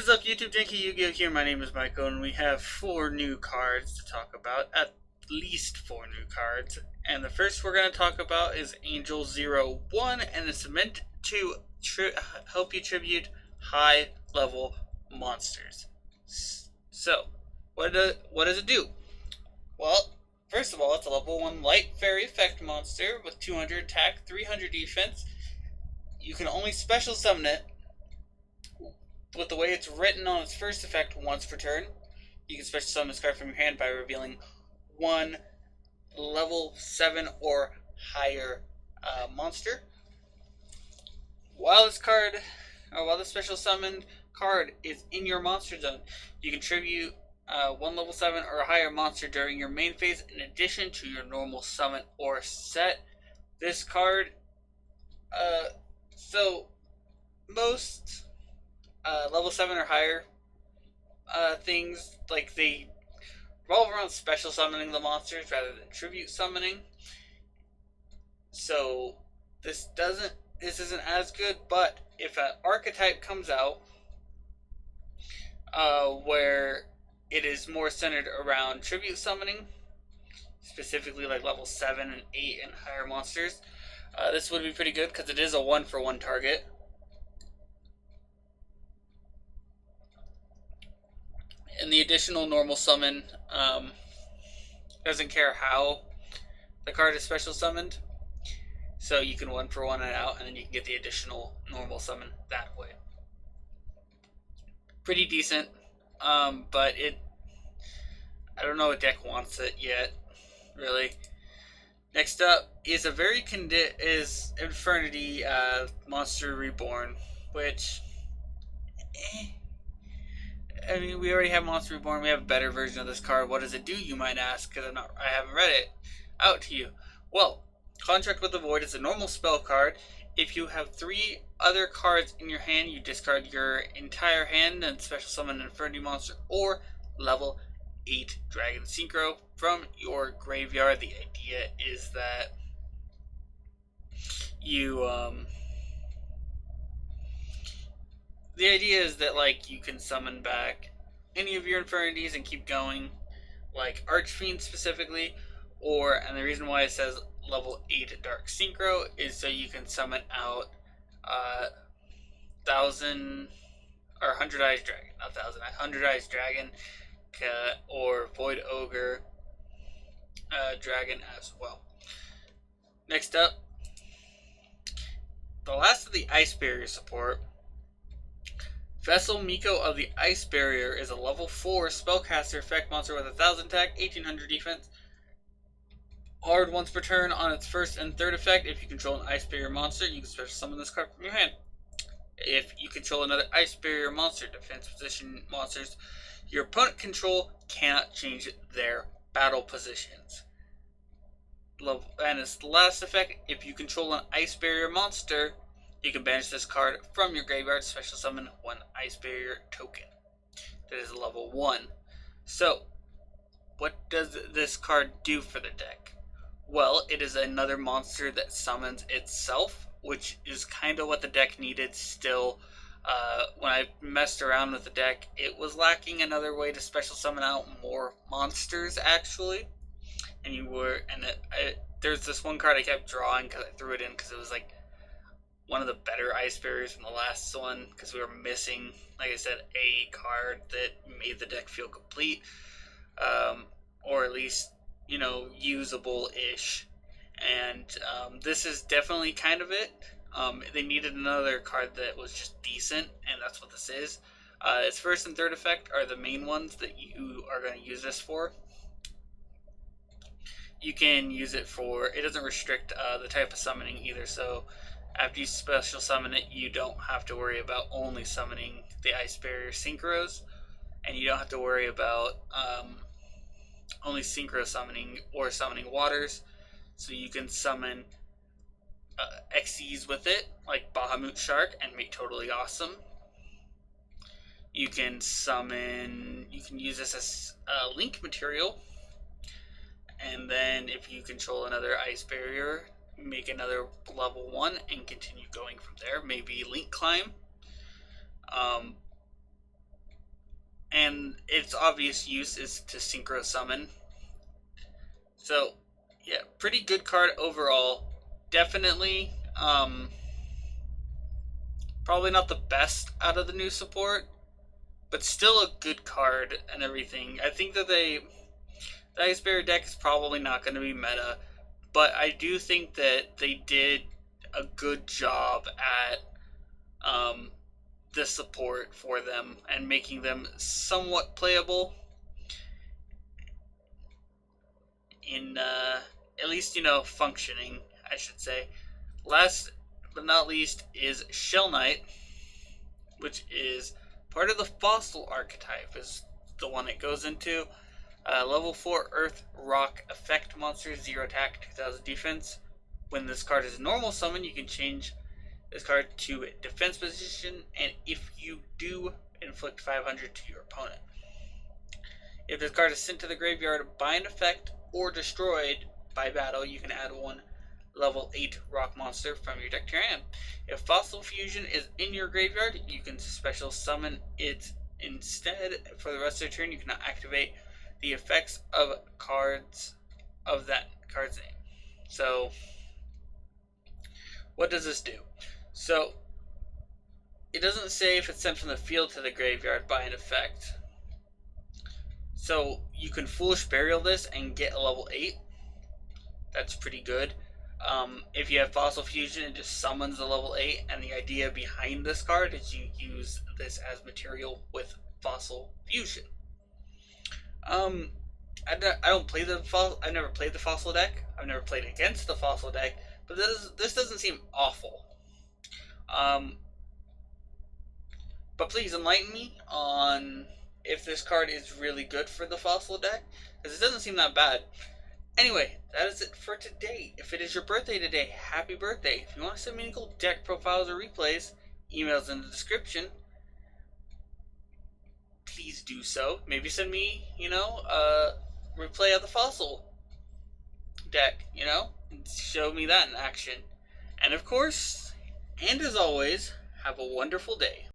What is up, YouTube? JankyYGO here. My name is Mikko, and we have 4 new cards to talk about. At least 4 new cards. And the first we're going to talk about is Angel 01, and it's meant to help you tribute high-level monsters. So, what does it do? Well, first of all, it's a level 1 light fairy effect monster with 200 attack, 300 defense. You can only special summon it with the way it's written on its first effect once per turn. You can special summon this card from your hand by revealing one level 7 or higher monster. While the special summoned card is in your monster zone, you can tribute one level 7 or higher monster during your main phase in addition to your normal summon or set. This card, so most level 7 or higher things, like, they revolve around special summoning the monsters rather than tribute summoning. So this isn't as good, but if an archetype comes out where it is more centered around tribute summoning, specifically like level 7 and 8 and higher monsters, this would be pretty good because it is a 1-for-1 target. And the additional normal summon doesn't care how the card is special summoned. So you can 1-for-1 it out, and then you can get the additional normal summon that way. Pretty decent, but I don't know what deck wants it yet, really. Next up is is Infernity Monster Reborn, which, I mean, we already have Monster Reborn. We have a better version of this card. What does it do, you might ask, because I haven't read it out to you. Well, Contract with the Void is a normal spell card. If you have 3 other cards in your hand, you discard your entire hand and special summon an Infernity monster or level 8 Dragon Synchro from your graveyard. The idea is that like, you can summon back any of your Infernities and keep going, like Archfiend specifically, and the reason why it says level 8 Dark Synchro is so you can summon out 1,000 or 100 Eyes Dragon, not 1,000, 100 Eyes Dragon, or Void Ogre Dragon as well. Next up, the last of the Ice Barrier support. Vessel Mikko of the Ice Barrier is a level 4 spellcaster effect monster with 1,000 attack, 1,800 defense. Hard once per turn on its first and third effect. If you control an Ice Barrier monster, you can special summon this card from your hand. If you control another Ice Barrier monster, defense position monsters your opponent control cannot change their battle positions. And its last effect, if you control an Ice Barrier monster, you can banish this card from your graveyard, special summon 1 Ice Barrier token. That is level 1. So, what does this card do for the deck? Well, it is another monster that summons itself, which is kind of what the deck needed still. When I messed around with the deck, it was lacking another way to special summon out more monsters, actually. There's this one card I kept drawing because I threw it in because it was like one of the better Ice Barriers from the last one, because we were missing, like I said, a card that made the deck feel complete, or at least, usable-ish. And this is definitely kind of it. They needed another card that was just decent, and that's what this is. Its first and third effect are the main ones that you are going to use this for. You can use it for, it doesn't restrict the type of summoning either, so after you special summon it, you don't have to worry about only summoning the Ice Barrier Synchros, and you don't have to worry about only Synchro summoning or summoning waters, so you can summon Xyz with it, like Bahamut Shark, and make totally awesome. You can use this as link material, and then if you control another Ice Barrier, make another level 1 and continue going from there. Maybe Link Climb. and its obvious use is to synchro summon. So, yeah, pretty good card overall. Definitely, probably not the best out of the new support, but still a good card and everything. I think that the Ice Bear deck is probably not going to be meta, but I do think that they did a good job at the support for them and making them somewhat playable in at least functioning, I should say. Last but not least is Shell Knight, which is part of the Fossil archetype, is the one it goes into. Level 4 Earth Rock effect monster, 0 attack, 2000 defense. When this card is a normal summon, you can change this card to defense position, and if you do, inflict 500 to your opponent. If this card is sent to the graveyard by an effect or destroyed by battle, you can add one level 8 rock monster from your deck to your hand. If Fossil Fusion is in your graveyard, you can special summon it instead. For the rest of the turn, you cannot activate the effects of cards of that card's name. So, what does this do? So, it doesn't say if it's sent from the field to the graveyard by an effect. So, you can Foolish Burial this and get a level 8. That's pretty good. If you have Fossil Fusion, it just summons a level 8, and the idea behind this card is you use this as material with Fossil Fusion. I don't play the Fossil. I've never played the Fossil deck. I've never played against the Fossil deck, but this doesn't seem awful. But please enlighten me on if this card is really good for the Fossil deck, because it doesn't seem that bad. Anyway, that is it for today. If it is your birthday today, happy birthday. If you want to send me cool deck profiles or replays, emails in the description. Please do so. Maybe send me, a replay of the Fossil deck, and show me that in action. And of course, and as always, have a wonderful day.